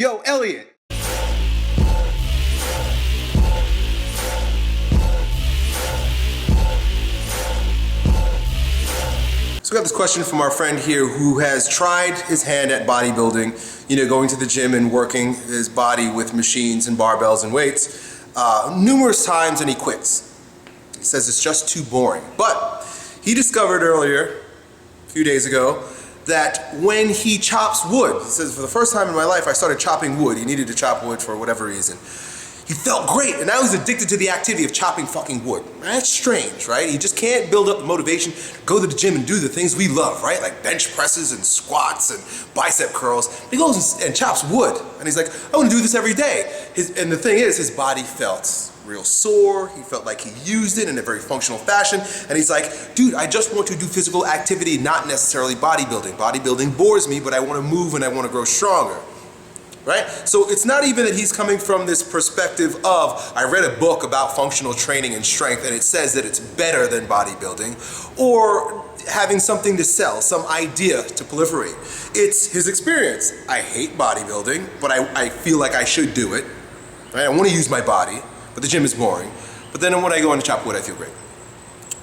Yo, Elliot. So we got this question from our friend here who has tried his hand at bodybuilding, you know, going to the gym and working his body with machines and barbells and weights numerous times, and he quits. He says it's just too boring. But he discovered earlier, a few days ago, that when he chops wood, he says, for the first time in my life I started chopping wood. He needed to chop wood for whatever reason. He felt great, and now he's addicted to the activity of chopping fucking wood. That's strange, right? He just can't build up the motivation to go to the gym and do the things we love, right? Like bench presses and squats and bicep curls. He goes and chops wood, and he's like, I want to do this every day. And the thing is, his body felt real sore. He felt like he used it in a very functional fashion, and he's like, dude, I just want to do physical activity, not necessarily bodybuilding. Bodybuilding bores me, but I want to move and I want to grow stronger. Right? So it's not even that he's coming from this perspective of, I read a book about functional training and strength and it says that it's better than bodybuilding, or having something to sell, some idea to proliferate. It's his experience. I hate bodybuilding, but I feel like I should do it. Right? I want to use my body, but the gym is boring. But then when I go on to chop wood, I feel great.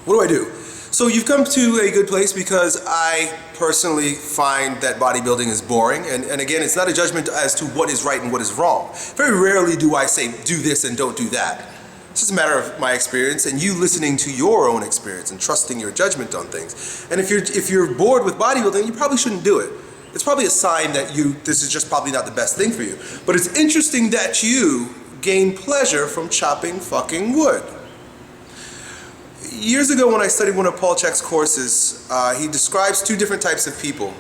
What do I do? So you've come to a good place, because I personally find that bodybuilding is boring, and again, it's not a judgment as to what is right and what is wrong. Very rarely do I say do this and don't do that. It's just a matter of my experience and you listening to your own experience and trusting your judgment on things. And if you're bored with bodybuilding, you probably shouldn't do it. It's probably a sign that this is just probably not the best thing for you. But it's interesting that you gain pleasure from chopping fucking wood. Years ago when I studied one of Paul Chek's courses, he describes two different types of people.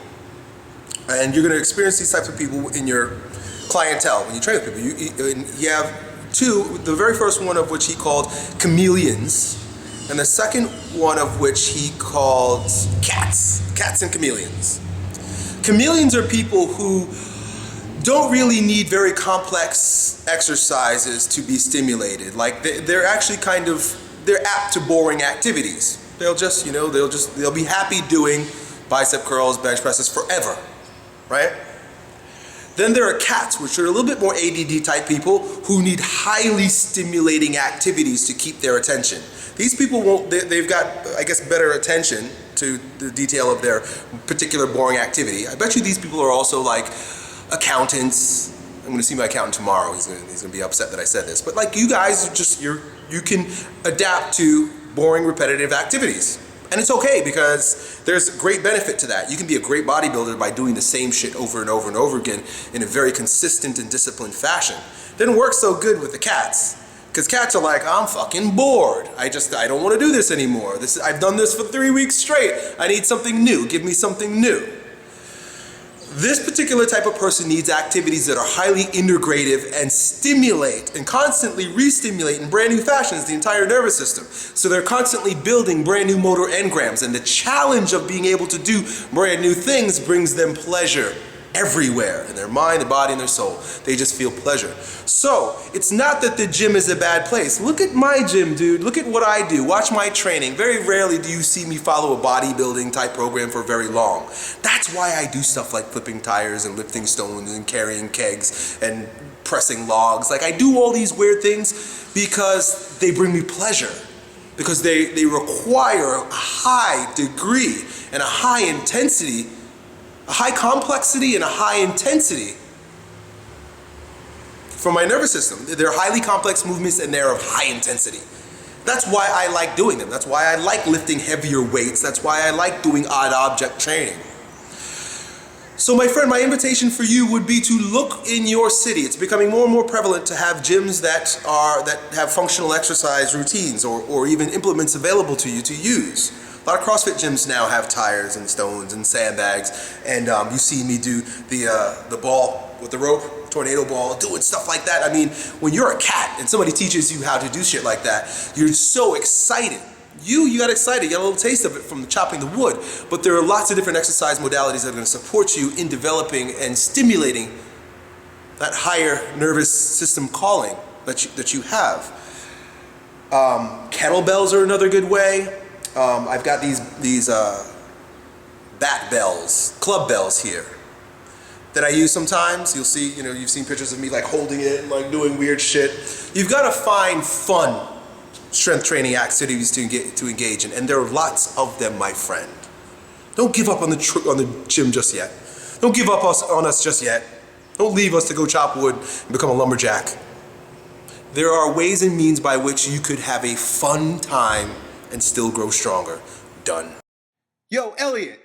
And you're going to experience these types of people in your clientele when you train with people. You have two, the very first one of which he called chameleons, and the second one of which he called cats and chameleons. Chameleons are people who don't really need very complex exercises to be stimulated. Like they're actually they're apt to boring activities. They'll be happy doing bicep curls, bench presses forever, right? Then there are cats, which are a little bit more ADD type people who need highly stimulating activities to keep their attention. These people they've got, I guess, better attention to the detail of their particular boring activity. I bet you these people are also like accountants. I'm going to see my accountant tomorrow. He's going to be upset that I said this. But like you guys, you can adapt to boring, repetitive activities. And it's okay, because there's great benefit to that. You can be a great bodybuilder by doing the same shit over and over and over again in a very consistent and disciplined fashion. Didn't work so good with the cats, because cats are like, I'm fucking bored. I don't want to do this anymore. I've done this for 3 weeks straight. I need something new. Give me something new. This particular type of person needs activities that are highly integrative and stimulate and constantly re-stimulate in brand new fashions the entire nervous system. So they're constantly building brand new motor engrams, and the challenge of being able to do brand new things brings them pleasure everywhere, in their mind, their body, and their soul. They just feel pleasure. So it's not that the gym is a bad place. Look at my gym, dude. Look at what I do. Watch my training. Very rarely do you see me follow a bodybuilding type program for very long. That's why I do stuff like flipping tires and lifting stones and carrying kegs and pressing logs. Like, I do all these weird things because they bring me pleasure, because they require a high degree and a high intensity, a high complexity and a high intensity from my nervous system. They're highly complex movements and they're of high intensity. That's why I like doing them. That's why I like lifting heavier weights. That's why I like doing odd object training. So my friend, my invitation for you would be to look in your city. It's becoming more and more prevalent to have gyms that have functional exercise routines or even implements available to you to use. A lot of CrossFit gyms now have tires and stones and sandbags, and you see me do the ball with the rope, tornado ball, doing stuff like that. I mean, when you're a cat and somebody teaches you how to do shit like that, you're so excited. You got excited, you got a little taste of it from chopping the wood, but there are lots of different exercise modalities that are going to support you in developing and stimulating that higher nervous system calling that you have. Kettlebells are another good way. I've got these bat bells, club bells here. that I use sometimes. You'll see, you know, you've seen pictures of me like holding it and like doing weird shit. You've got to find fun strength training activities to engage in, and there are lots of them, my friend. Don't give up on the gym just yet. Don't give up on us just yet. Don't leave us to go chop wood and become a lumberjack. There are ways and means by which you could have a fun time and still grow stronger. Done. Yo, Elliot,